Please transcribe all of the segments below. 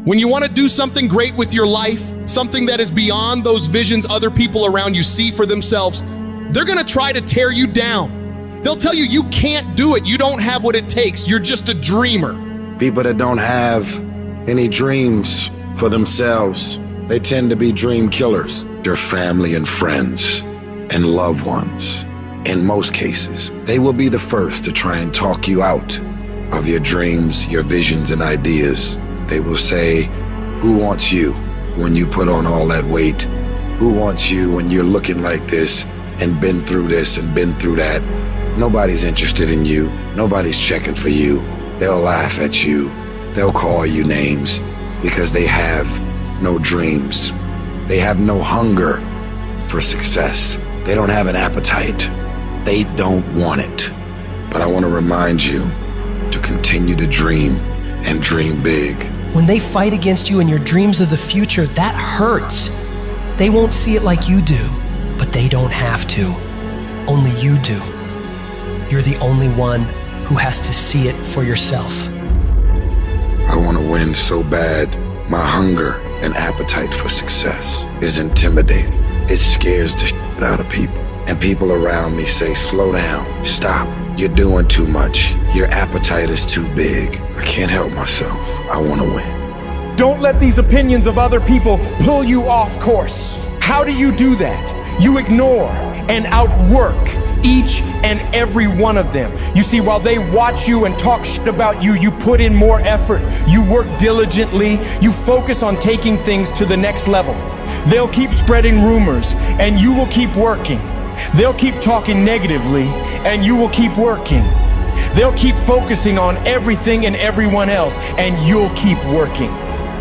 When you want to do something great with your life, something that is beyond those visions other people around you see for themselves, they're going to try to tear you down. They'll tell you you can't do it. You don't have what it takes. You're just a dreamer. People that don't have any dreams for themselves, they tend to be dream killers. Their family and friends and loved ones, in most cases, they will be the first to try and talk you out of your dreams, your visions and ideas. They will say, who wants you when you put on all that weight? Who wants you when you're looking like this and been through this and been through that? Nobody's interested in you. Nobody's checking for you. They'll laugh at you. They'll call you names because they have no dreams. They have no hunger for success. They don't have an appetite. They don't want it. But I want to remind you to continue to dream and dream big. When they fight against you and your dreams of the future, that hurts. They won't see it like you do, but they don't have to. Only you do. You're the only one who has to see it for yourself. I want to win so bad. My hunger and appetite for success is intimidating. It scares the shit out of people. And people around me say, slow down, stop. You're doing too much. Your appetite is too big. I can't help myself. I want to win. Don't let these opinions of other people pull you off course. How do you do that? You ignore and outwork each and every one of them. You see, while they watch you and talk shit about you, you put in more effort. You work diligently. You focus on taking things to the next level. They'll keep spreading rumors and you will keep working. They'll keep talking negatively and you will keep working. They'll keep focusing on everything and everyone else and you'll keep working.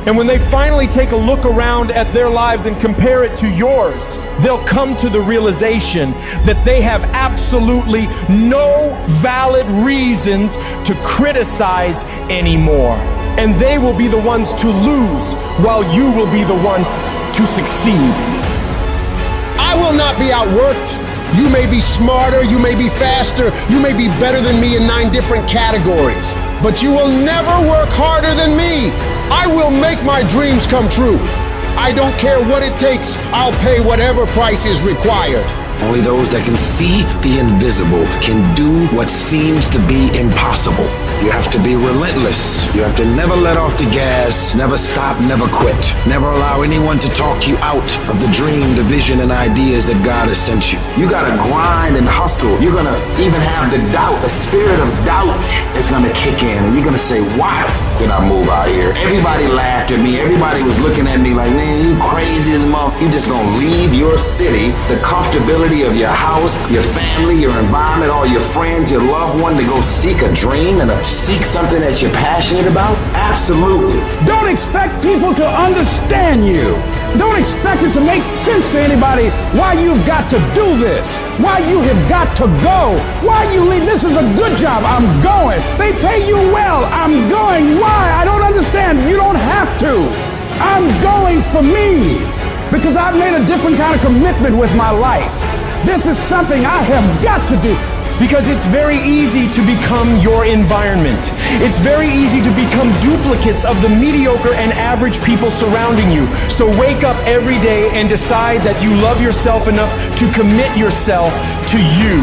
And when they finally take a look around at their lives and compare it to yours, they'll come to the realization that they have absolutely no valid reasons to criticize anymore. And they will be the ones to lose while you will be the one to succeed. I will not be outworked. You may be smarter, you may be faster, you may be better than me in 9 different categories, but you will never work harder than me. I will make my dreams come true. I don't care what it takes. I'll pay whatever price is required. Only those that can see the invisible can do what seems to be impossible. You have to be relentless. You have to never let off the gas, never stop, never quit. Never allow anyone to talk you out of the dream, the vision, and ideas that God has sent you. You gotta grind and hustle. You're gonna even have the doubt, the spirit of doubt is gonna kick in, and you're gonna say, why did I move out here? Everybody laughed at me. Everybody was looking at me like, man, you crazy as a mother. You just gonna leave your city, the comfortability of your house, your family, your environment, all your friends, your loved one to go seek a dream and seek something that you're passionate about? Absolutely. Don't expect people to understand you. Don't expect it to make sense to anybody why you've got to do this, why you have got to go, why you leave. This is a good job. I'm going. They pay you well. I'm going. Why? I don't understand. You don't have to. I'm going for me because I've made a different kind of commitment with my life. This is something I have got to do. Because it's very easy to become your environment. It's very easy to become duplicates of the mediocre and average people surrounding you. So wake up every day and decide that you love yourself enough to commit yourself to you.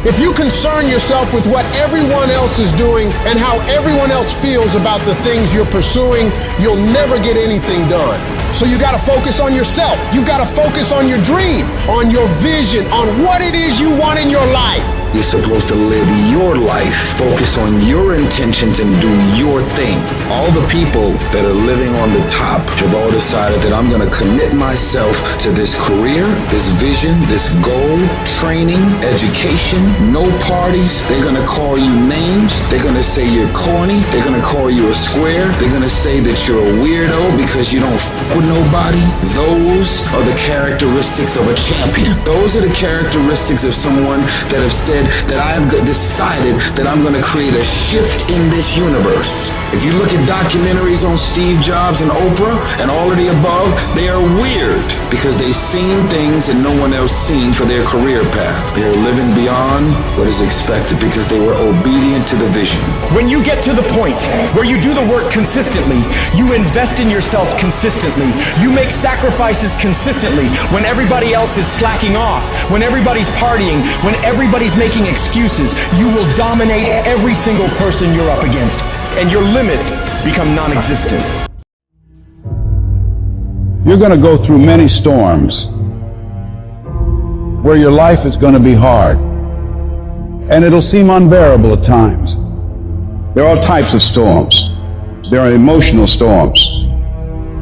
If you concern yourself with what everyone else is doing and how everyone else feels about the things you're pursuing, you'll never get anything done. So you gotta focus on yourself. You've gotta focus on your dream, on your vision, on what it is you want in your life. You're supposed to live your life, focus on your intentions and do your thing. All the people that are living on the top have all decided that I'm gonna commit myself to this career, this vision, this goal, training, education, no parties. They're gonna call you names. They're gonna say you're corny. They're gonna call you a square. They're gonna say that you're a weirdo because you don't f with nobody. Those are the characteristics of a champion. Those are the characteristics of someone that have said said that I have decided that I'm going to create a shift in this universe. If you look at documentaries on Steve Jobs and Oprah and all of the above, they are weird because they've seen things that no one else seen for their career path. They are living beyond what is expected because they were obedient to the vision. When you get to the point where you do the work consistently, you invest in yourself consistently, you make sacrifices consistently, when everybody else is slacking off, when everybody's partying, when everybody's making excuses, you will dominate every single person you're up against, and your limits become non-existent. You're going to go through many storms where your life is going to be hard, and it'll seem unbearable at times. There are all types of storms. There are emotional storms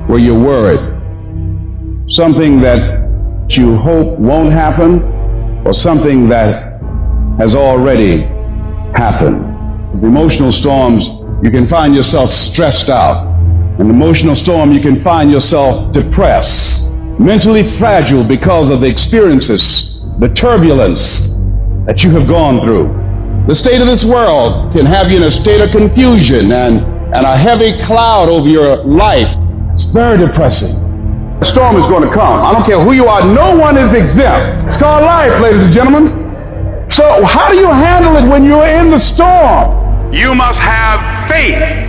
where you're worried. Something that you hope won't happen, or something that has already happened. With emotional storms, you can find yourself stressed out. In an emotional storm, you can find yourself depressed, mentally fragile because of the experiences, the turbulence that you have gone through. The state of this world can have you in a state of confusion and a heavy cloud over your life. It's very depressing. The storm is going to come. I don't care who you are. No one is exempt. It's called life, ladies and gentlemen. So how do you handle it when you're in the storm? You must have faith.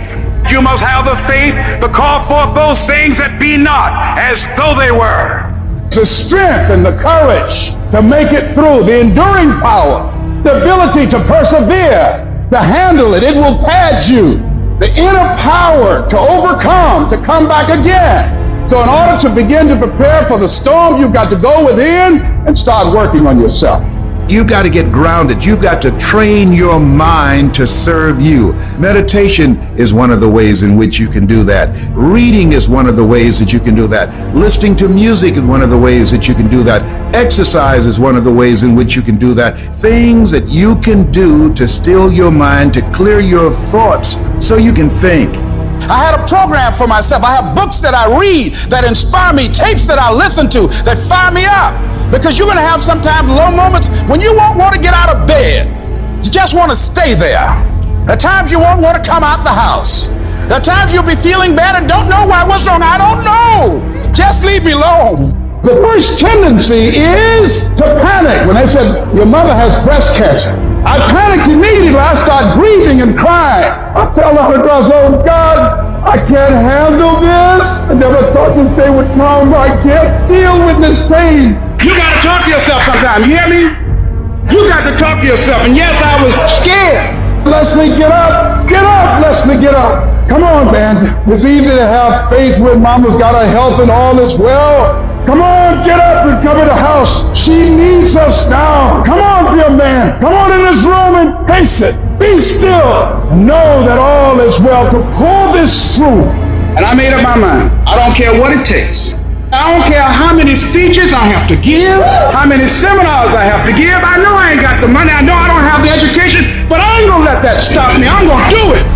You must have the faith to call forth those things that be not as though they were. The strength and the courage to make it through, the enduring power, the ability to persevere, to handle it. It will pad you. The inner power to overcome, to come back again. So in order to begin to prepare for the storm, you've got to go within and start working on yourself. You've got to get grounded. You've got to train your mind to serve you. Meditation is one of the ways in which you can do that. Reading is one of the ways that you can do that. Listening to music is one of the ways that you can do that. Exercise is one of the ways in which you can do that. Things that you can do to still your mind, to clear your thoughts so you can think. I had a program for myself. I have books that I read that inspire me, tapes that I listen to that fire me up. Because you're going to have sometimes low moments when you won't want to get out of bed. You just want to stay there. There are times you won't want to come out the house. There are times you'll be feeling bad and don't know why. What's wrong? I don't know. Just leave me alone. The first tendency is to panic. When they said, your mother has breast cancer, I panicked immediately. I start grieving and crying. I fell down across, oh God, I can't handle this. I never thought this day would come. I can't deal with this pain. You got to talk to yourself sometimes. You hear me? You got to talk to yourself. And yes, I was scared. Leslie, get up. Get up, Leslie, get up. Come on, man. It's easy to have faith when mama's got her health and all is well. Come on, get up and come in the house. She needs us now. Come on, dear man. Come on in this room and face it. Be still. Know that all is well. To pull this through. And I made up my mind. I don't care what it takes. I don't care how many speeches I have to give, how many seminars I have to give. I know I ain't got the money. I know I don't have the education, but I ain't going to let that stop me. I'm going to do it.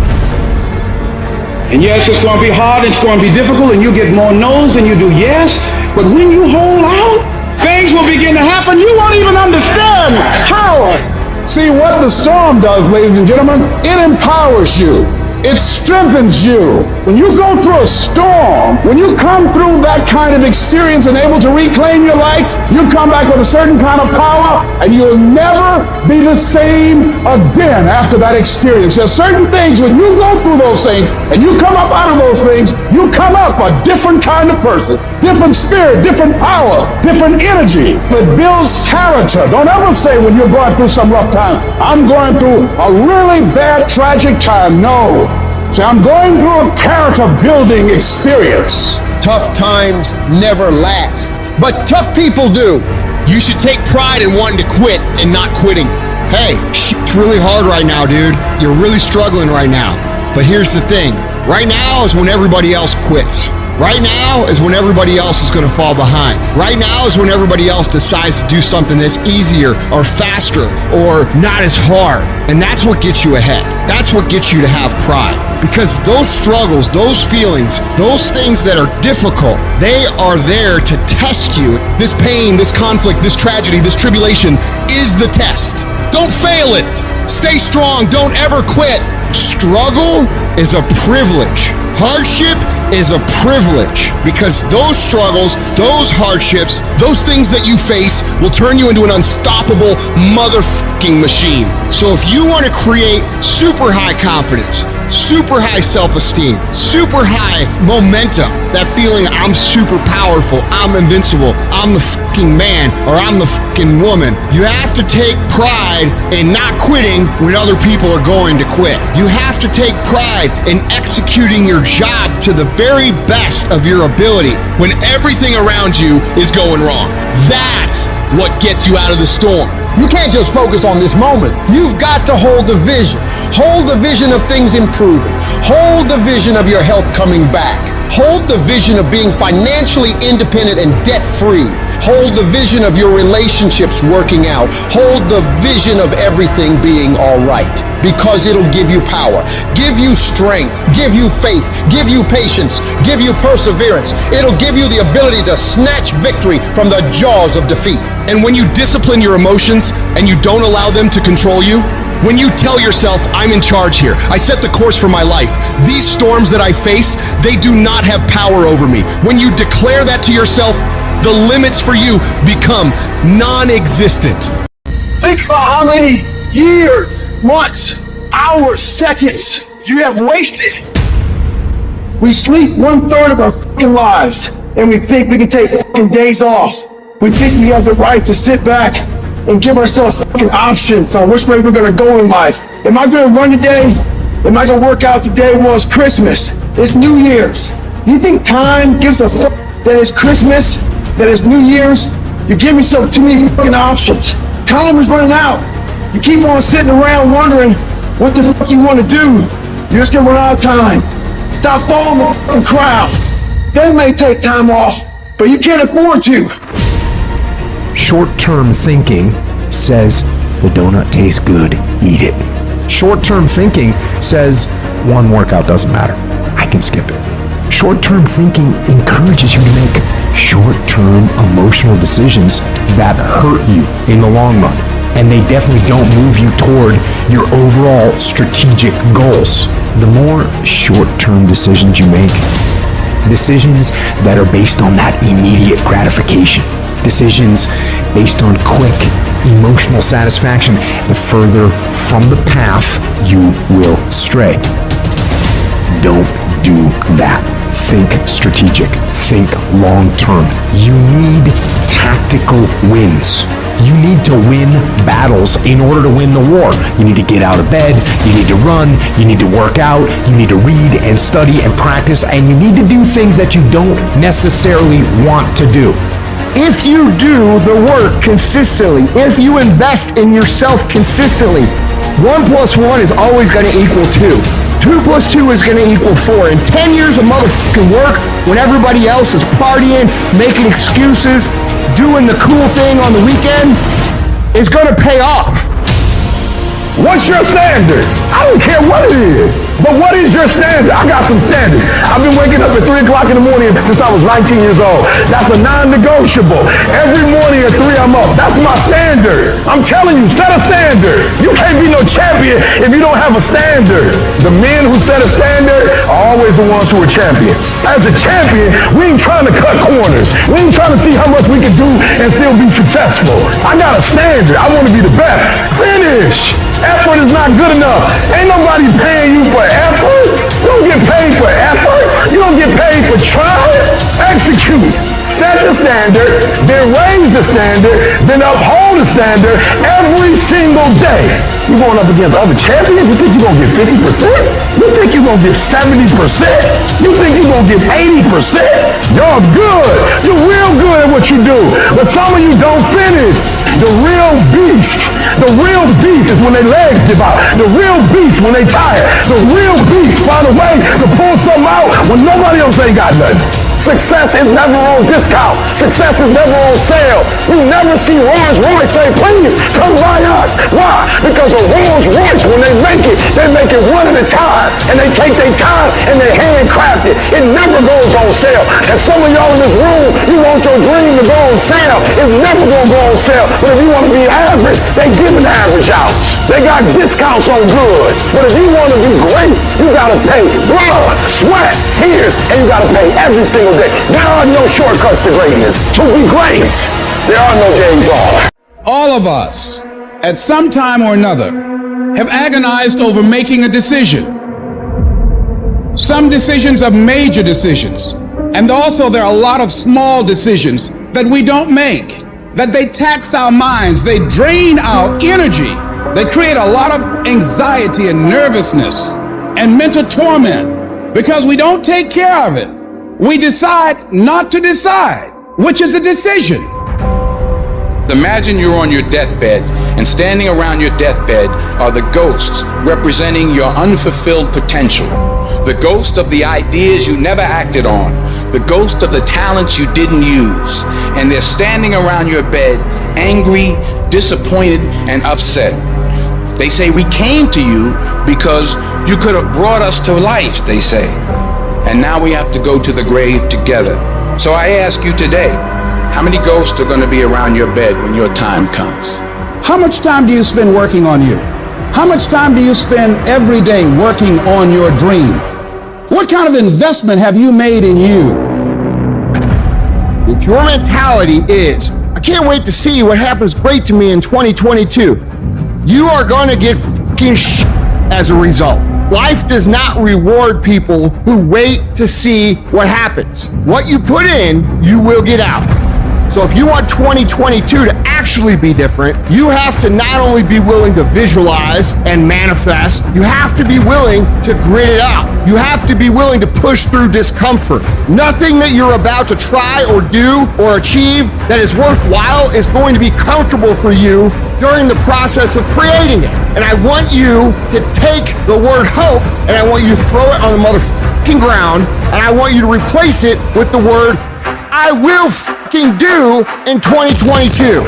And yes, it's going to be hard, it's going to be difficult, and you get more no's than you do yes. But when you hold out, things will begin to happen. You won't even understand how. See, what the storm does, ladies and gentlemen, it empowers you. It strengthens you. When you go through a storm, when you come through that kind of experience and able to reclaim your life, you come back with a certain kind of power, and you'll never be the same again after that experience. There's certain things, when you go through those things and you come up out of those things, you come up a different kind of person, different spirit, different power, different energy. It builds character. Don't ever say when you're going through some rough time, I'm going through a really bad, tragic time. No. So I'm going through a character building experience. Tough times never last, but tough people do. You should take pride in wanting to quit and not quitting. Hey, it's really hard right now, dude. You're really struggling right now. But here's the thing. Right now is when everybody else quits. Right now is when everybody else is going to fall behind. Right now is when everybody else decides to do something that's easier or faster or not as hard. And that's what gets you ahead. That's what gets you to have pride. Because those struggles, those feelings, those things that are difficult, they are there to test you. This pain, this conflict, this tragedy, this tribulation is the test. Don't fail it. Stay strong. Don't ever quit. Struggle is a privilege. Hardship is a privilege, because those struggles, those hardships, Those things that you face will turn you into an unstoppable motherfucking machine. so if you want to create super high confidence, super high self-esteem, super high momentum, that feeling I'm super powerful, I'm invincible, I'm the fucking man, or I'm the fucking woman, you have to take pride in not quitting when other people are going to quit. You have to take pride in executing your job to the very best of your ability When everything around you is going wrong, that's what gets you out of the storm. You can't just focus on this moment. You've got to hold the vision. Hold the vision of things improving. Hold the vision of your health coming back. Hold the vision of being financially independent and debt-free. Hold the vision of your relationships working out. Hold the vision of everything being all right, because it'll give you power, give you strength, give you faith, give you patience, give you perseverance. It'll give you the ability to snatch victory from the jaws of defeat. And when you discipline your emotions and you don't allow them to control you, when you tell yourself, I'm in charge here, I set the course for my life, these storms that I face, they do not have power over me. When you declare that to yourself, the limits for you become non-existent. Think about how many years, months, hours, seconds you have wasted. We sleep 1/3 of our fucking lives, and we think we can take fucking days off. We think we have the right to sit back and give ourselves fucking options on which way we're gonna go in life. Am I gonna run today? Am I gonna work out today? Well, it's Christmas. It's New Year's. Do you think time gives a fuck that it's Christmas, that it's New Year's? You give yourself too many fucking options. Time is running out. You keep on sitting around wondering what the fuck you want to do. You're just gonna run out of time. Stop following the fucking crowd. They may take time off, but you can't afford to. Short-term thinking says the donut tastes good, eat it. Short-term thinking says one workout doesn't matter, I can skip it. Short-term thinking encourages you to make short-term emotional decisions that hurt you in the long run, and they definitely don't move you toward your overall strategic goals. The more short-term decisions you make, decisions that are based on that immediate gratification, decisions based on quick emotional satisfaction, the further from the path you will stray. Don't do that. Think strategic. Think long-term. You need tactical wins. You need to win battles in order to win the war. You need to get out of bed, you need to run, you need to work out, you need to read and study and practice, and you need to do things that you don't necessarily want to do. If you do the work consistently, if you invest in yourself consistently, 1 + 1 is always going to equal 2. 2 + 2 is going to equal 4. In 10 years of motherfucking work, when everybody else is partying, making excuses, doing the cool thing on the weekend, it's going to pay off. What's your standard? I don't care what it is, but what is your standard? I got some standards. I've been waking up at 3 o'clock in the morning since I was 19 years old. That's a non-negotiable. Every morning at 3 I'm up. That's my standard. I'm telling you, set a standard. You can't be no champion if you don't have a standard. The men who set a standard are always the ones who are champions. As a champion, we ain't trying to cut corners. We ain't trying to see how much we can do and still be successful. I got a standard. I want to be the best. Finish. Effort is not good enough. Ain't nobody paying you for effort. You don't get paid for effort. You don't get paid for trying. Execute. Set the standard, then raise the standard, then uphold the standard every single day. You going up against other champions? You think you're going to get 50%? You think you're going to get 70%? You think you're going to get 80%? You're good. You're real good at what you do. But some of you don't finish. The real beast is when their legs give out. The real beast when they tired. The real beast find a way to pull something out when nobody else ain't got nothing. Success is never on discount. Success is never on sale. You never see Rolls Royce say, please come buy us. Why? Because a Rolls Royce, when they make it one at a time. And they take their time and they handcraft it. It never goes on sale. And some of y'all in this room, you want your dream to go on sale. It's never going to go on sale. But if you want to be average, they give an average out. They got discounts on goods. But if you want to be great, you got to pay blood, sweat, tears, and you got to pay every single day. There are no shortcuts to greatness. To be great, there are no days off. All of us, at some time or another, have agonized over making a decision. Some decisions are major decisions. And also there are a lot of small decisions that we don't make, that they tax our minds, they drain our energy, they create a lot of anxiety and nervousness and mental torment because we don't take care of it. We decide not to decide, which is a decision. Imagine you're on your deathbed, and standing around your deathbed are the ghosts representing your unfulfilled potential. The ghost of the ideas you never acted on, the ghost of the talents you didn't use, and they're standing around your bed, angry, disappointed, and upset. They say, we came to you because you could have brought us to life, they say. And now we have to go to the grave together. So I ask you today, how many ghosts are going to be around your bed when your time comes? How much time do you spend working on you? How much time do you spend every day working on your dream? What kind of investment have you made in you? If your mentality is, I can't wait to see what happens great to me in 2022, you are going to get fucking shit as a result. Life does not reward people who wait to see what happens. What you put in, you will get out. So if you want 2022 to actually be different, you have to not only be willing to visualize and manifest, you have to be willing to grit it out. You have to be willing to push through discomfort. Nothing that you're about to try or do or achieve that is worthwhile is going to be comfortable for you during the process of creating it. And I want you to take the word hope and I want you to throw it on the motherfucking ground and I want you to replace it with the word I will fucking do in 2022.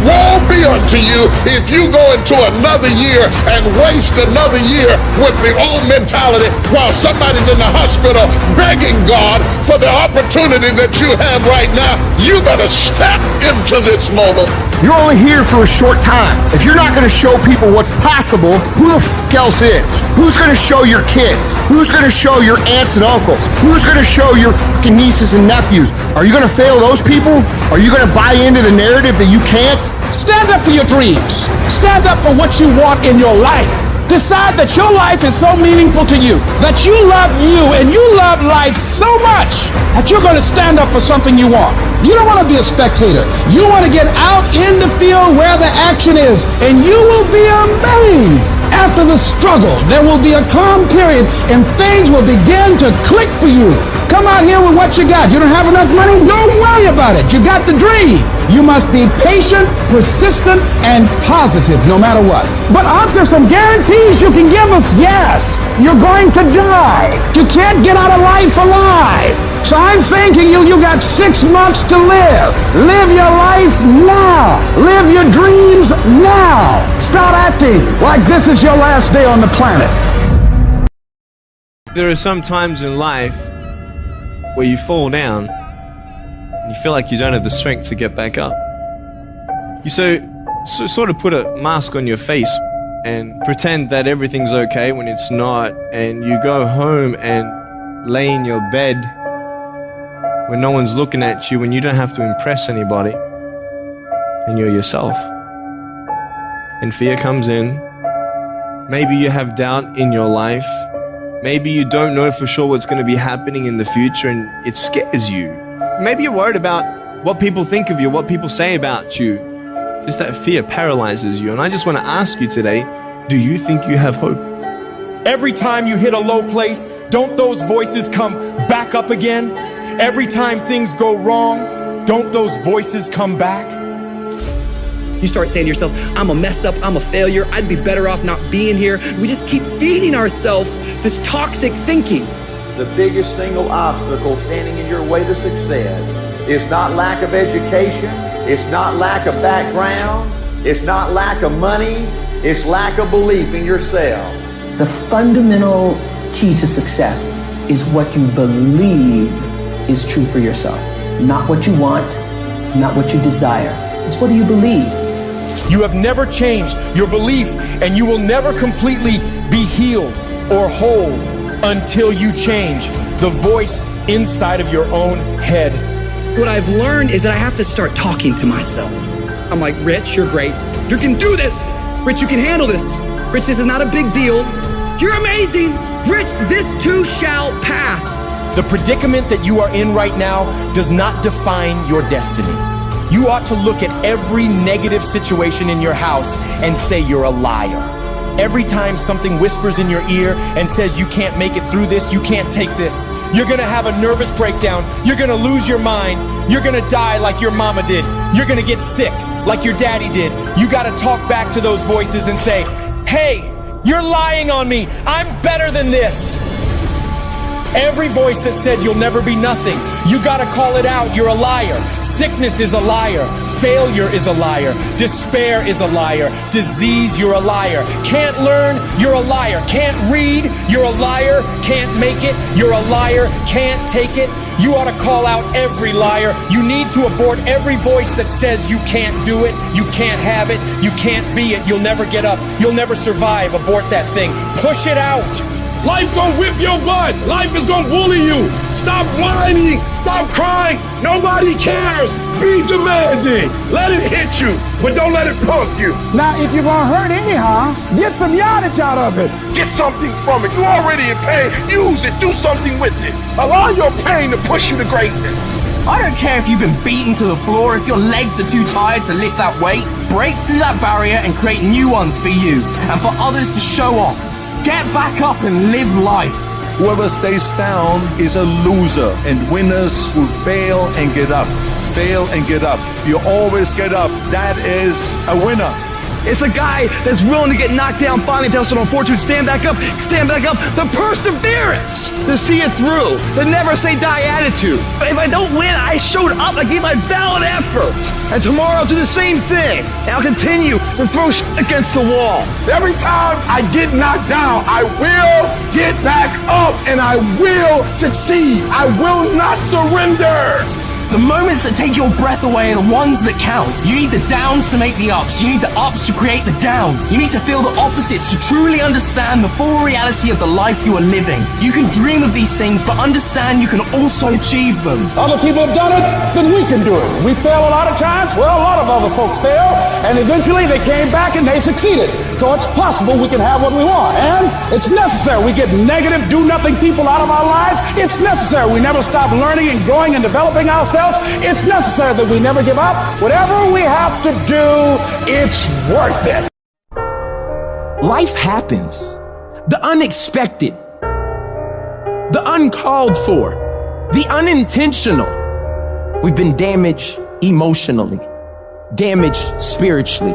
Woe be unto you if you go into another year and waste another year with the old mentality while somebody's in the hospital begging God for the opportunity that you have right now. You better step into this moment. You're only here for a short time. If you're not going to show people what's possible, who the fuck else is? Who's going to show your kids? Who's going to show your aunts and uncles? Who's going to show your fucking nieces and nephews? Are you going to fail those people? Are you going to buy into the narrative that you can't? Stand up for your dreams. Stand up for what you want in your life. Decide that your life is so meaningful to you, that you love you and you love life so much that you're going to stand up for something you want. You don't want to be a spectator. You want to get out in the field where the action is, and you will be amazed. After the struggle, there will be a calm period and things will begin to click for you. Come out here with what you got. You don't have enough money? Don't worry about it. You got the dream. You must be patient, persistent, and positive no matter what. But aren't there some guarantees you can give us? Yes, you're going to die. You can't get out of life alive. So I'm saying to you, you got 6 months to live. Live your life now. Live your dreams now. Start acting like this is your last day on the planet. There are some times in life where you fall down and you feel like you don't have the strength to get back up. You sort of put a mask on your face and pretend that everything's okay when it's not, and you go home and lay in your bed when no one's looking at you, when you don't have to impress anybody, and you're yourself. And fear comes in. Maybe you have doubt in your life. Maybe you don't know for sure what's going to be happening in the future and it scares you. Maybe you're worried about what people think of you, what people say about you. Just that fear paralyzes you. And I just want to ask you today, do you think you have hope? Every time you hit a low place, don't those voices come back up again? Every time things go wrong, don't those voices come back? You start saying to yourself, I'm a mess up, I'm a failure, I'd be better off not being here. We just keep feeding ourselves this toxic thinking. the biggest single obstacle standing in your way to success is not lack of education, it's not lack of background, it's not lack of money, it's lack of belief in yourself. The fundamental key to success is what you believe is true for yourself. Not what you want, not what you desire. It's what do you believe? You have never changed your belief, and you will never completely be healed or whole until you change the voice inside of your own head. What I've learned is that I have to start talking to myself. I'm like, Rich, you're great. You can do this. Rich, you can handle this. Rich, this is not a big deal. You're amazing. Rich, this too shall pass. The predicament that you are in right now does not define your destiny. You ought to look at every negative situation in your house and say you're a liar. Every time something whispers in your ear and says you can't make it through this, you can't take this, you're gonna have a nervous breakdown, you're gonna lose your mind, you're gonna die like your mama did, you're gonna get sick like your daddy did. You gotta talk back to those voices and say, hey, you're lying on me, I'm better than this. Every voice that said you'll never be nothing, you gotta call it out, you're a liar. Sickness is a liar. Failure is a liar. Despair is a liar. Disease, you're a liar. Can't learn, you're a liar. Can't read, you're a liar. Can't make it, you're a liar. Can't take it. You ought to call out every liar. You need to abort every voice that says you can't do it, you can't have it, you can't be it, you'll never get up, you'll never survive. Abort that thing. Push it out. Life gonna whip your butt. Life is gonna bully you. Stop whining. Stop crying. Nobody cares. Be demanding. Let it hit you, but don't let it punk you. Now, if you're gonna hurt anyhow, get some yardage out of it. Get something from it. You're already in pain. Use it. Do something with it. Allow your pain to push you to greatness. I don't care if you've been beaten to the floor, if your legs are too tired to lift that weight. Break through that barrier and create new ones for you and for others to show off. Get back up and live life. Whoever stays down is a loser, and winners will fail and get up. Fail and get up. You always get up. That is a winner. It's a guy that's willing to get knocked down, finally tested on fortune, stand back up. The perseverance to see it through. The never say die attitude. If I don't win, I showed up. I gave my valid effort. And tomorrow I'll do the same thing. And I'll continue to throw shit against the wall. Every time I get knocked down, I will get back up and I will succeed. I will not surrender. The moments that take your breath away are the ones that count. You need the downs to make the ups. You need the ups to create the downs. You need to feel the opposites to truly understand the full reality of the life you are living. You can dream of these things, but understand you can also achieve them. Other people have done it, then we can do it. We fail a lot of times. Well, a lot of other folks fail, and eventually they came back and they succeeded. So it's possible we can have what we want, and it's necessary. We get negative, do-nothing people out of our lives. It's necessary. We never stop learning and growing and developing ourselves. It's necessary that we never give up. Whatever we have to do, it's worth it. Life happens. The unexpected, the uncalled for, the unintentional. We've been damaged emotionally, damaged spiritually.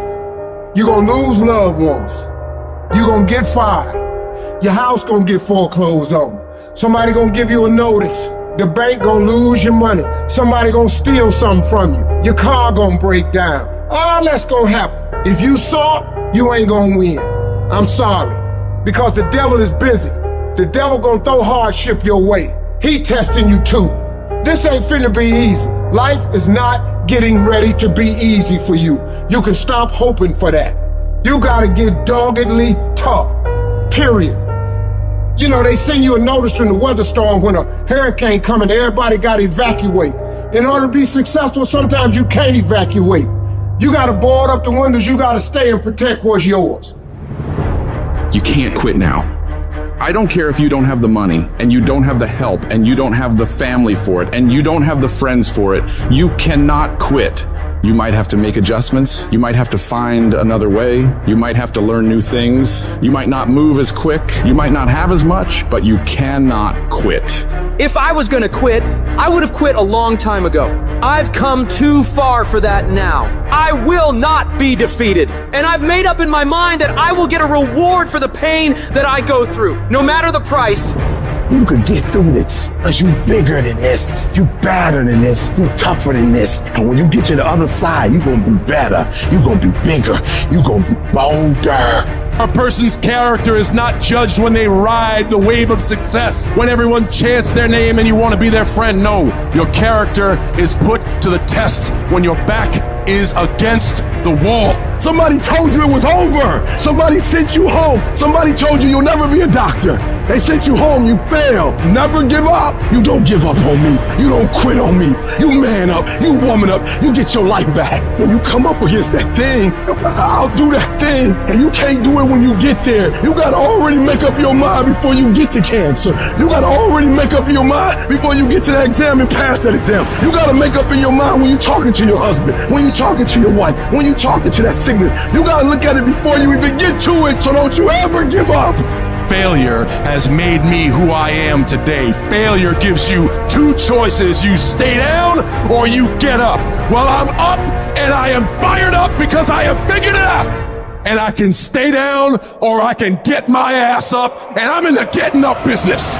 You're gonna lose loved ones. You're gonna get fired. Your house gonna get foreclosed on. Somebody gonna give you a notice. The bank gonna lose your money. Somebody gonna steal something from you. Your car gonna break down. All that's gonna happen. If you saw it, you ain't gonna win. I'm sorry. Because the devil is busy. The devil gonna throw hardship your way. He testing you too. This ain't finna be easy. Life is not getting ready to be easy for you. You can stop hoping for that. You gotta get doggedly tough. Period. You know, they send you a notice from the weather storm when a hurricane coming, everybody gotta evacuate. In order to be successful, sometimes you can't evacuate. You gotta board up the windows, you gotta stay and protect what's yours. You can't quit now. I don't care if you don't have the money, and you don't have the help, and you don't have the family for it, and you don't have the friends for it. You cannot quit. You might have to make adjustments. You might have to find another way. You might have to learn new things. You might not move as quick. You might not have as much, but you cannot quit. If I was gonna quit, I would have quit a long time ago. I've come too far for that now. I will not be defeated. And I've made up in my mind that I will get a reward for the pain that I go through. No matter the price, You could get through this. Because you bigger than this. You badder than this. You tougher than this. And when you get to the other side, you gonna be better. You gonna be bigger. You gonna be bolder. A person's character is not judged when they ride the wave of success, when everyone chants their name and you want to be their friend. No, your character is put to the test when your back is against the wall. Somebody told you it was over. Somebody sent you home. Somebody told you you'll never be a doctor. They sent you home, you failed. Never give up. You don't give up on me. You don't quit on me. You man up. You woman up. You get your life back. When you come up against that thing, I'll do that thing. And you can't do it when you get there. You gotta already make up your mind before you get to cancer. You gotta already make up your mind before you get to that exam and pass that exam. You gotta make up in your mind when you're talking to your husband, when you're talking to your wife, when you're talking to that sickness. You gotta look at it before you even get to it, so don't you ever give up. Failure has made me who I am today. Failure gives you two choices. You stay down or you get up. Well, I'm up and I am fired up because I have figured it out. And I can stay down or I can get my ass up, and I'm in the getting up business.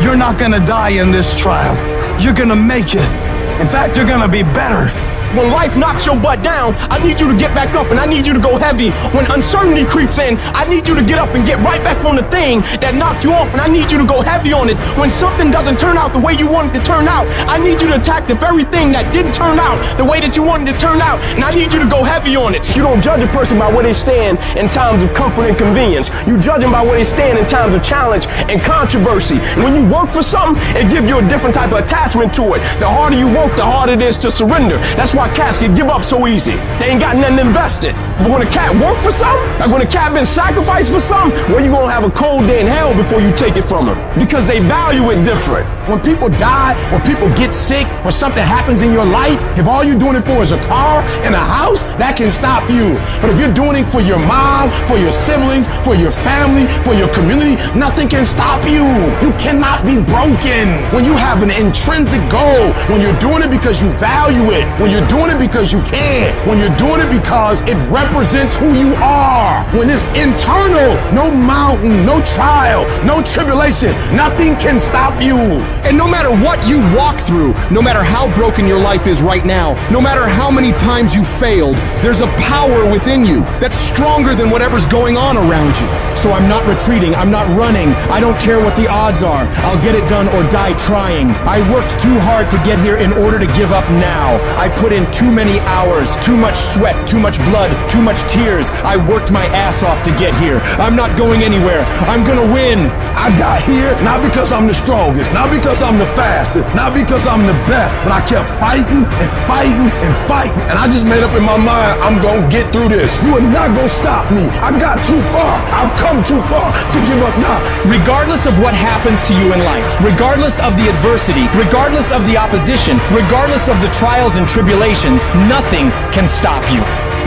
You're not gonna die in this trial. You're gonna make it. In fact, you're gonna be better. When life knocks your butt down, I need you to get back up and I need you to go heavy. When uncertainty creeps in, I need you to get up and get right back on the thing that knocked you off, and I need you to go heavy on it. When something doesn't turn out the way you wanted to turn out, I need you to attack the very thing that didn't turn out the way that you wanted to turn out, and I need you to go heavy on it. You don't judge a person by where they stand in times of comfort and convenience. You judge them by where they stand in times of challenge and controversy. And when you work for something, it gives you a different type of attachment to it. The harder you work, the harder it is to surrender. That's why cats can give up so easy. They ain't got nothing invested. But when a cat work for something, like when a cat been sacrificed for something, well, you gonna have a cold day in hell before you take it from them, because they value it different. When people die, when people get sick, when something happens in your life, if all you're doing it for is a car and a house, that can stop you. But if you're doing it for your mom, for your siblings, for your family, for your community, nothing can stop you. You cannot be broken. When you have an intrinsic goal, when you're doing it because you value it, when you're doing it because you can, when you're doing it because it represents who you are, when it's internal, no mountain, no trial, no tribulation, nothing can stop you. And no matter what you walk through, no matter how broken your life is right now, no matter how many times you failed, there's a power within you that's stronger than whatever's going on around you. So I'm not retreating, I'm not running, I don't care what the odds are, I'll get it done or die trying. I worked too hard to get here in order to give up now. I put in too many hours, too much sweat, too much blood, too much tears. I worked my ass off to get here. I'm not going anywhere. I'm gonna win. I got here not because I'm the strongest, not because I'm the fastest, not because I'm the best, but I kept fighting and fighting and fighting. And I just made up in my mind, I'm gonna get through this. You are not gonna stop me. I got too far. I've come too far to give up now. Regardless of what happens to you in life, regardless of the adversity, regardless of the opposition, regardless of the trials and tribulations, nothing can stop you.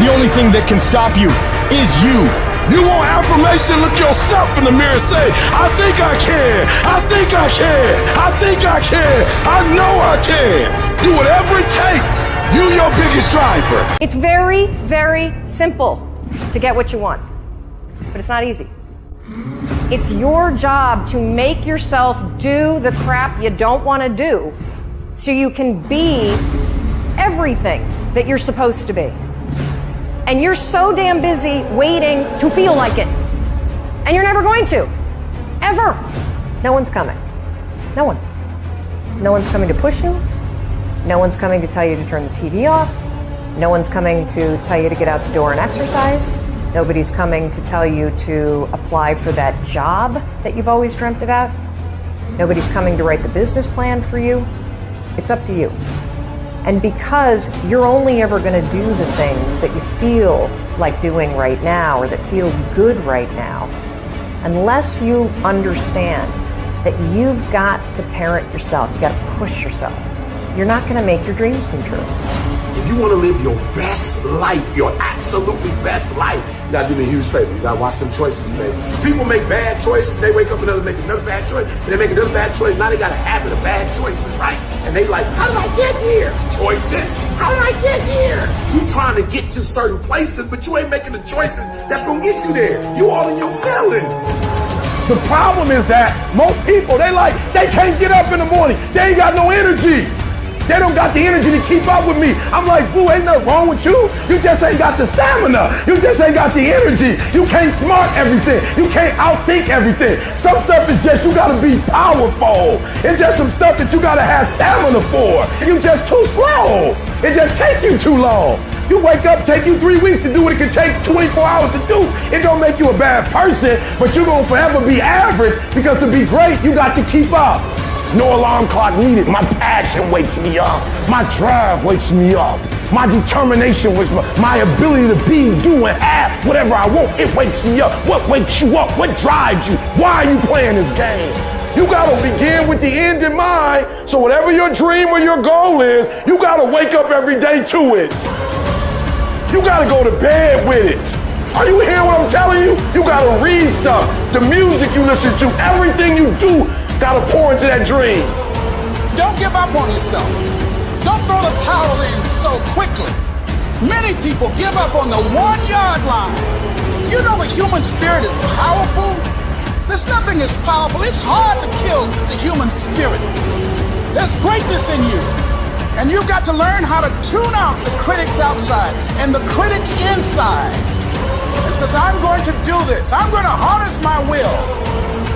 The only thing that can stop you is you. You want affirmation? Look yourself in the mirror and say, I think I can. I think I can. I think I can. I know I can. Do whatever it takes. You your biggest driver. It's very, very simple to get what you want, but it's not easy. It's your job to make yourself do the crap you don't want to do so you can be everything that you're supposed to be. And you're so damn busy waiting to feel like it. And you're never going to. Ever. No one's coming. No one. No one's coming to push you. No one's coming to tell you to turn the TV off. No one's coming to tell you to get out the door and exercise. Nobody's coming to tell you to apply for that job that you've always dreamt about. Nobody's coming to write the business plan for you. It's up to you. And because you're only ever going to do the things that you feel like doing right now or that feel good right now, unless you understand that you've got to parent yourself, you got to push yourself, you're not going to make your dreams come true. If you want to live your best life, your absolutely best life, you got to do me a huge favor. You got to watch them choices you make. People make bad choices. They wake up and they make another bad choice. And they make another bad choice. Now they got a habit of bad choices, right? And they like, how did I get here? Choices. How did I get here? You trying to get to certain places, but you ain't making the choices that's going to get you there. You all in your feelings. The problem is that most people, they can't get up in the morning. They ain't got no energy. They don't got the energy to keep up with me. I'm like, boo, ain't nothing wrong with you. You just ain't got the stamina. You just ain't got the energy. You can't smart everything. You can't outthink everything. Some stuff is just, you gotta be powerful. It's just some stuff that you gotta have stamina for. You just too slow. It just take you too long. You wake up, take you 3 weeks to do what it can take 24 hours to do. It don't make you a bad person, but you're gonna forever be average because to be great, you got to keep up. No alarm clock needed. My passion wakes me up. My drive wakes me up. My determination wakes me up. My ability to be, do, and have whatever I want, it wakes me up. What wakes you up? What drives you? Why are you playing this game? You gotta begin with the end in mind, so whatever your dream or your goal is, you gotta wake up every day to it. You gotta go to bed with it. Are you hearing what I'm telling you? You gotta read stuff. The music you listen to, everything you do, gotta pour into that dream. Don't give up on yourself. Don't throw the towel in so quickly. Many people give up on the 1-yard line. You know the human spirit is powerful. There's nothing as powerful. It's hard to kill the human spirit. There's greatness in you. And you've got to learn how to tune out the critics outside and the critic inside. And since I'm going to do this, I'm going to harness my will.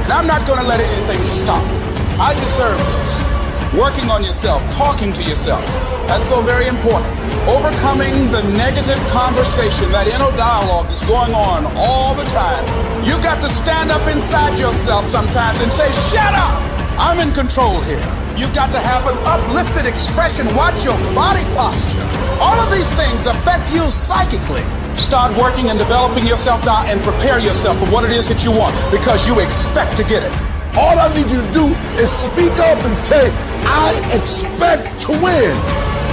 And I'm not going to let anything stop me. I deserve this. Working on yourself, talking to yourself. That's so very important. Overcoming the negative conversation, that inner dialogue is going on all the time. You've got to stand up inside yourself sometimes and say, shut up! I'm in control here. You've got to have an uplifted expression. Watch your body posture. All of these things affect you psychically. Start working and developing yourself now and prepare yourself for what it is that you want because you expect to get it. All I need you to do is speak up and say, I expect to win.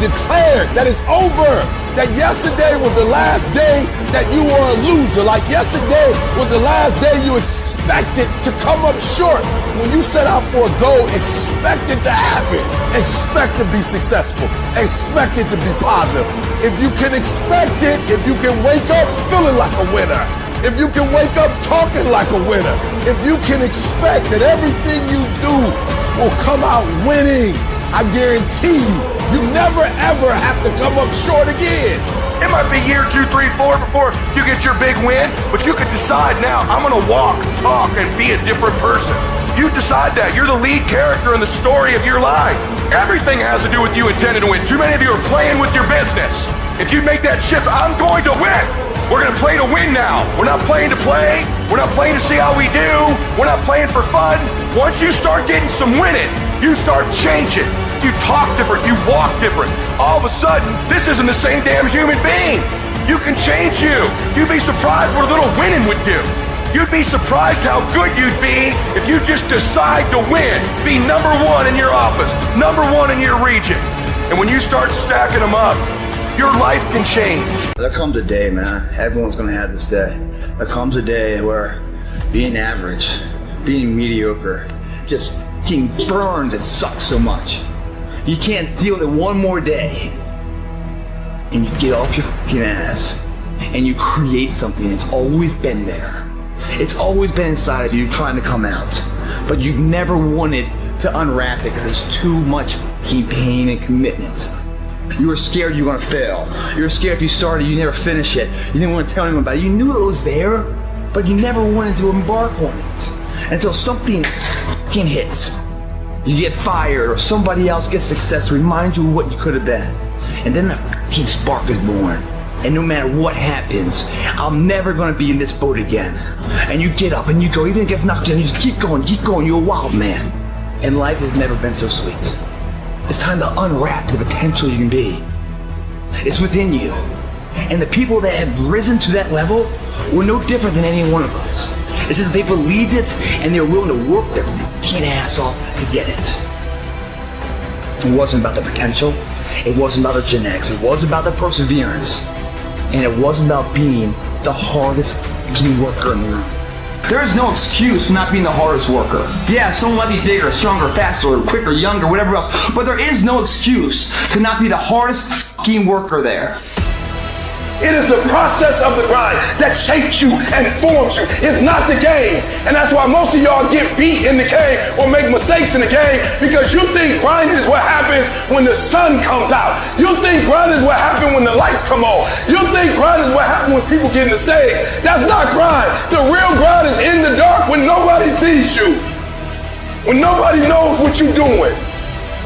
Declare that it's over. That yesterday was the last day that you were a loser. Like yesterday was the last day you expected to come up short. When you set out for a goal, expect it to happen. Expect to be successful. Expect it to be positive. If you can expect it, if you can wake up feeling like a winner, if you can wake up talking like a winner, if you can expect that everything you do will come out winning, I guarantee you never ever have to come up short again. It might be year 2, 3, 4 before you get your big win, but you can decide now, I'm gonna walk, talk, and be a different person. You decide that. You're the lead character in the story of your life. Everything has to do with you intending to win. Too many of you are playing with your business. If you make that shift, I'm going to win. We're gonna play to win now. We're not playing to play. We're not playing to see how we do. We're not playing for fun. Once you start getting some winning, you start changing. You talk different, you walk different. All of a sudden, this isn't the same damn human being. You can change you. You'd be surprised what a little winning would do. You'd be surprised how good you'd be if you just decide to win. Be number 1 in your office, number 1 in your region. And when you start stacking them up, your life can change. There comes a day, man. Everyone's gonna have this day. There comes a day where being average, being mediocre, just fucking burns and sucks so much. You can't deal with it one more day. And you get off your fucking ass and you create something that's always been there. It's always been inside of you trying to come out. But you've never wanted to unwrap it because there's too much fucking pain and commitment. You were scared you were gonna fail. You were scared if you started, you never finish it. You didn't want to tell anyone about it. You knew it was there, but you never wanted to embark on it. Until something fucking hits. You get fired or somebody else gets success, remind you of what you could have been. And then the fucking spark is born. And no matter what happens, I'm never gonna be in this boat again. And you get up and you go, even if it gets knocked down, you just keep going, you're a wild man. And life has never been so sweet. It's time to unwrap the potential you can be. It's within you. And the people that have risen to that level were no different than any one of us. It's just they believed it and they were willing to work their fucking ass off to get it. It wasn't about the potential. It wasn't about the genetics. It wasn't about the perseverance. And it wasn't about being the hardest fucking worker in the room. There is no excuse for not being the hardest worker. Yeah, someone might be bigger, stronger, faster, or quicker, younger, whatever else, but there is no excuse to not be the hardest fucking worker there. It is the process of the grind that shapes you and forms you. It's not the game. And that's why most of y'all get beat in the game or make mistakes in the game, because you think grinding is what happens when the sun comes out. You think grinding is what happens when the lights come on. You think grinding is what happens when people get in the stage. That's not grind. The real grind is in the dark when nobody sees you. When nobody knows what you're doing.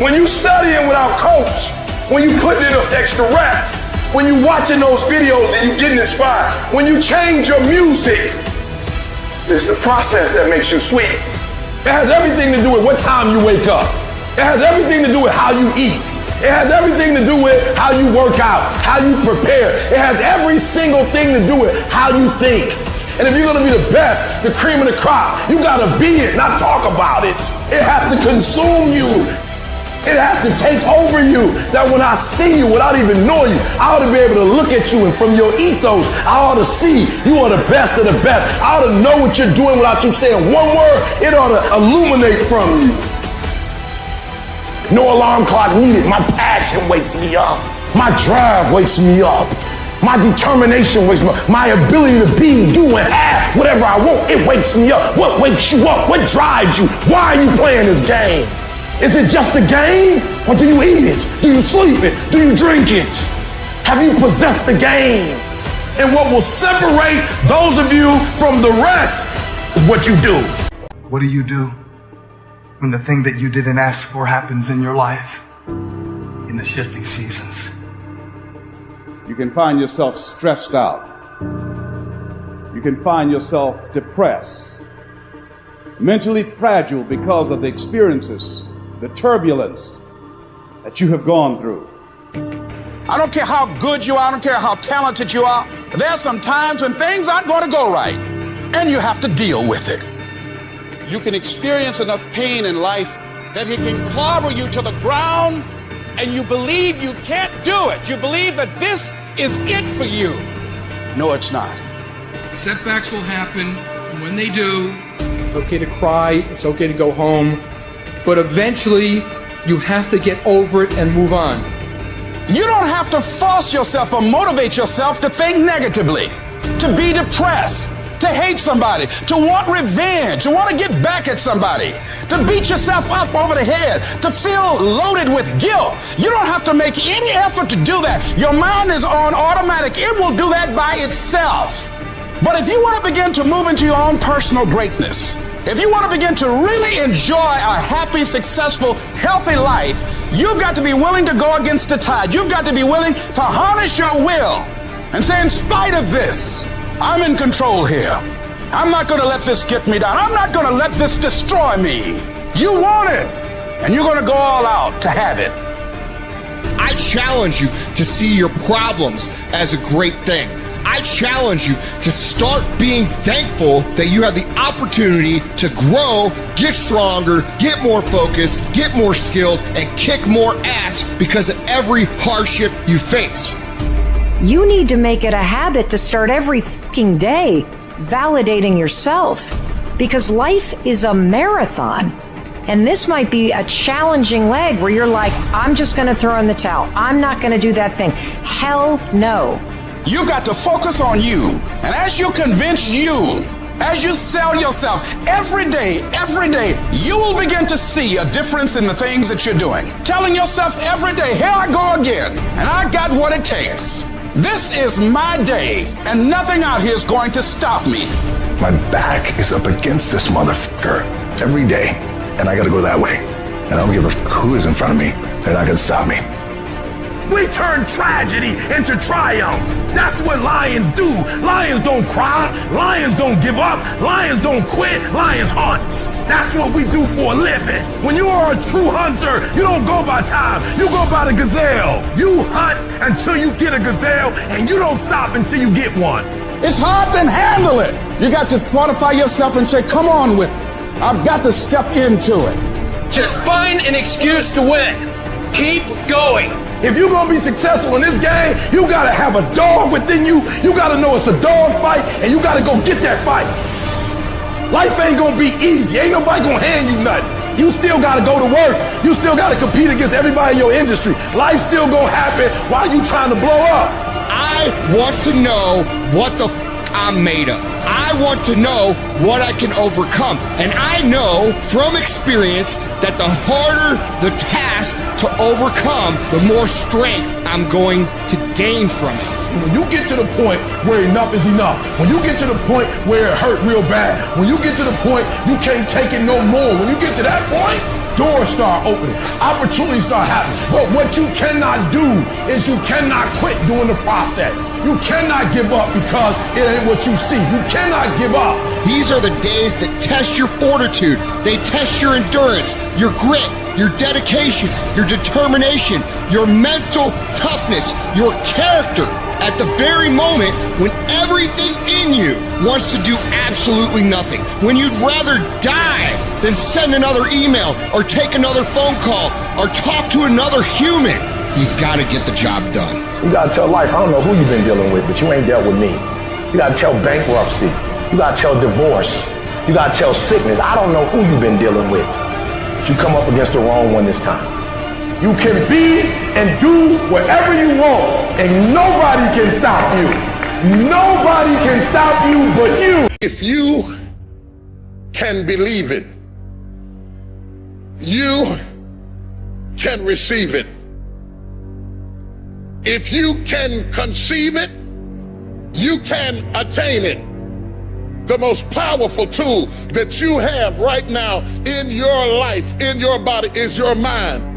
When you studying without coach. When you putting in those extra reps. When you watching those videos and you getting inspired. When you change your music. It's the process that makes you sweet. It has everything to do with what time you wake up. It has everything to do with how you eat. It has everything to do with how you work out, how you prepare. It has every single thing to do with how you think. And if you're gonna be the best, the cream of the crop, you gotta be it, not talk about it. It has to consume you. It has to take over you, that when I see you without even knowing you, I ought to be able to look at you, and from your ethos, I ought to see you are the best of the best. I ought to know what you're doing without you saying one word. It ought to illuminate from you. No alarm clock needed. My passion wakes me up. My drive wakes me up. My determination wakes me up. My ability to be, do, and have whatever I want, it wakes me up. What wakes you up? What drives you? Why are you playing this game? Is it just a game? Or do you eat it? Do you sleep it? Do you drink it? Have you possessed the game? And what will separate those of you from the rest is what you do. What do you do when the thing that you didn't ask for happens in your life in the shifting seasons? You can find yourself stressed out. You can find yourself depressed, mentally fragile because of the experiences, the turbulence that you have gone through. I don't care how good you are, I don't care how talented you are. There are some times when things aren't going to go right, and you have to deal with it. You can experience enough pain in life that it can clobber you to the ground, and you believe you can't do it. You believe that this is it for you. No, it's not. Setbacks will happen, and when they do, it's okay to cry, it's okay to go home, but eventually you have to get over it and move on. You don't have to force yourself or motivate yourself to think negatively, to be depressed, to hate somebody, to want revenge, to want to get back at somebody, to beat yourself up over the head, to feel loaded with guilt. You don't have to make any effort to do that. Your mind is on automatic. It will do that by itself. But if you want to begin to move into your own personal greatness, if you want to begin to really enjoy a happy, successful, healthy life, you've got to be willing to go against the tide. You've got to be willing to harness your will and say, in spite of this, I'm in control here. I'm not going to let this get me down. I'm not going to let this destroy me. You want it, and you're going to go all out to have it. I challenge you to see your problems as a great thing. I challenge you to start being thankful that you have the opportunity to grow, get stronger, get more focused, get more skilled, and kick more ass because of every hardship you face. You need to make it a habit to start every fucking day validating yourself, because life is a marathon. And this might be a challenging leg where you're like, I'm just going to throw in the towel. I'm not going to do that thing. Hell no. You've got to focus on you. And as you convince you, as you sell yourself every day, you will begin to see a difference in the things that you're doing. Telling yourself every day, here I go again, and I got what it takes. This is my day, and nothing out here is going to stop me. My back is up against this motherfucker every day, and I gotta go that way. And I don't give a who is in front of me. They're not gonna stop me. We turn tragedy into triumph. That's what lions do. Lions don't cry. Lions don't give up. Lions don't quit. Lions hunt. That's what we do for a living. When you are a true hunter, you don't go by time. You go by the gazelle. You hunt until you get a gazelle, and you don't stop until you get one. It's hard to handle it. You got to fortify yourself and say, come on with it. I've got to step into it. Just find an excuse to win. Keep going. If you're gonna be successful in this game, you gotta have a dog within you. You gotta know it's a dog fight, and you gotta go get that fight. Life ain't gonna be easy. Ain't nobody gonna hand you nothing. You still gotta go to work. You still gotta compete against everybody in your industry. Life's still gonna happen while you trying to blow up. I I want to know what the I'm made of. I want to know what I can overcome. And I know from experience that the harder the task to overcome, the more strength I'm going to gain from it. When you get to the point where enough is enough, when you get to the point where it hurt real bad, when you get to the point you can't take it no more, when you get to that point, doors start opening, opportunities start happening. But what you cannot do is you cannot quit during the process. You cannot give up because it ain't what you see. You cannot give up. These are the days that test your fortitude. They test your endurance, your grit, your dedication, your determination, your mental toughness, your character. At the very moment when everything in you wants to do absolutely nothing, when you'd rather die than send another email or take another phone call or talk to another human, you gotta get the job done. You gotta tell life, I don't know who you've been dealing with, but you ain't dealt with me. You gotta tell bankruptcy. You gotta tell divorce. You gotta tell sickness. I don't know who you've been dealing with, but you come up against the wrong one this time. You can be and do whatever you want, and nobody can stop you. Nobody can stop you but you. If you can believe it, you can receive it. If you can conceive it, you can attain it. The most powerful tool that you have right now in your life, in your body, is your mind.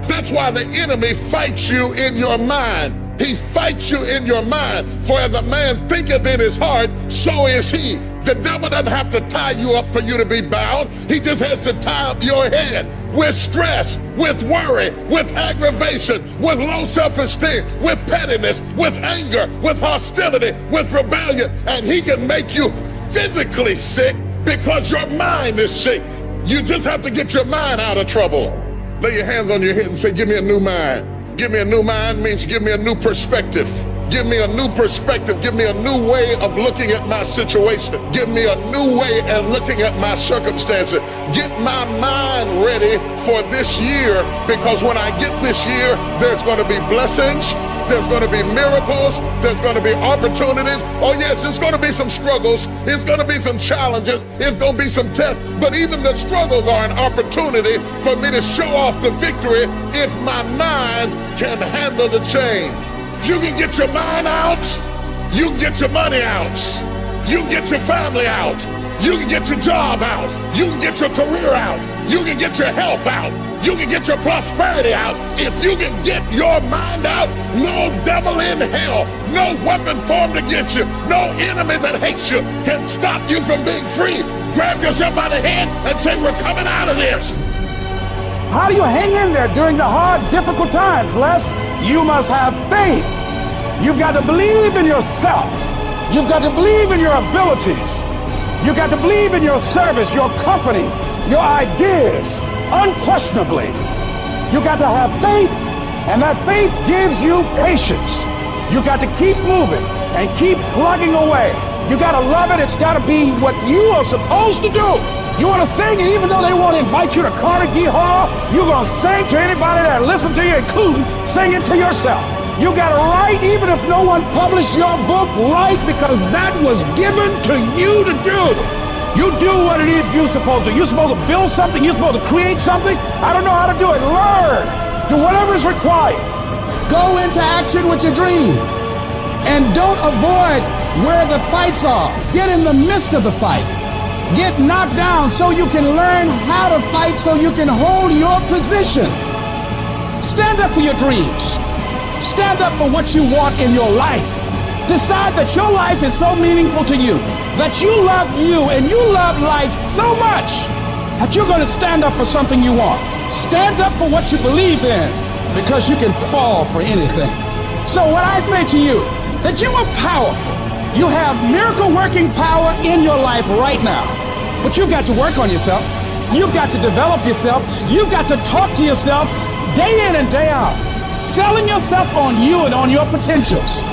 That's why the enemy fights you in your mind. He fights you in your mind. For as a man thinketh in his heart, so is he. The devil doesn't have to tie you up for you to be bound. He just has to tie up your head with stress, with worry, with aggravation, with low self-esteem, with pettiness, with anger, with hostility, with rebellion. And he can make you physically sick because your mind is sick. You just have to get your mind out of trouble. Lay your hands on your head and say, give me a new mind. Give me a new mind means give me a new perspective. Give me a new perspective. Give me a new way of looking at my situation. Give me a new way of looking at my circumstances. Get my mind ready for this year, because when I get this year, there's going to be blessings. There's going to be miracles. There's going to be opportunities. Oh yes, it's going to be some struggles. It's going to be some challenges. It's going to be some tests. But even the struggles are an opportunity for me to show off the victory if my mind can handle the change. If you can get your mind out, you can get your money out. You can get your family out. You can get your job out. You can get your career out. You can get your health out. You can get your prosperity out. If you can get your mind out, no devil in hell, no weapon formed against you, no enemy that hates you can stop you from being free. Grab yourself by the head and say, we're coming out of this. How do you hang in there during the hard, difficult times, Les? You must have faith. You've got to believe in yourself. You've got to believe in your abilities. You've got to believe in your service, your company, your ideas, unquestionably. You've got to have faith, and that faith gives you patience. You've got to keep moving and keep plugging away. You got to love it. It's got to be what you are supposed to do. You want to sing, and even though they won't invite you to Carnegie Hall, you're going to sing to anybody that listens to you, including singing to yourself. You got to write, even if no one published your book, write, because that was given to you to do. You do what it is you're supposed to. You're supposed to build something. You're supposed to create something. I don't know how to do it. Learn. Do whatever is required. Go into action with your dream. And don't avoid where the fights are. Get in the midst of the fight. Get knocked down so you can learn how to fight, so you can hold your position. Stand up for your dreams. Stand up for what you want in your life. Decide that your life is so meaningful to you, that you love you and you love life so much that you're going to stand up for something you want. Stand up for what you believe in, because you can fall for anything. So what I say to you, that you are powerful. You have miracle working power in your life right now. But you've got to work on yourself. You've got to develop yourself. You've got to talk to yourself day in and day out, selling yourself on you and on your potentials.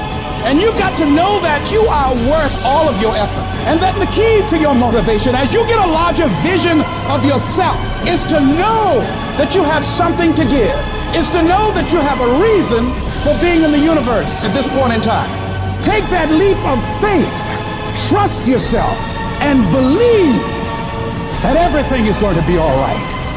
And you've got to know that you are worth all of your effort. And that the key to your motivation, as you get a larger vision of yourself, is to know that you have something to give. Is to know that you have a reason for being in the universe at this point in time. Take that leap of faith, trust yourself, and believe that everything is going to be all right.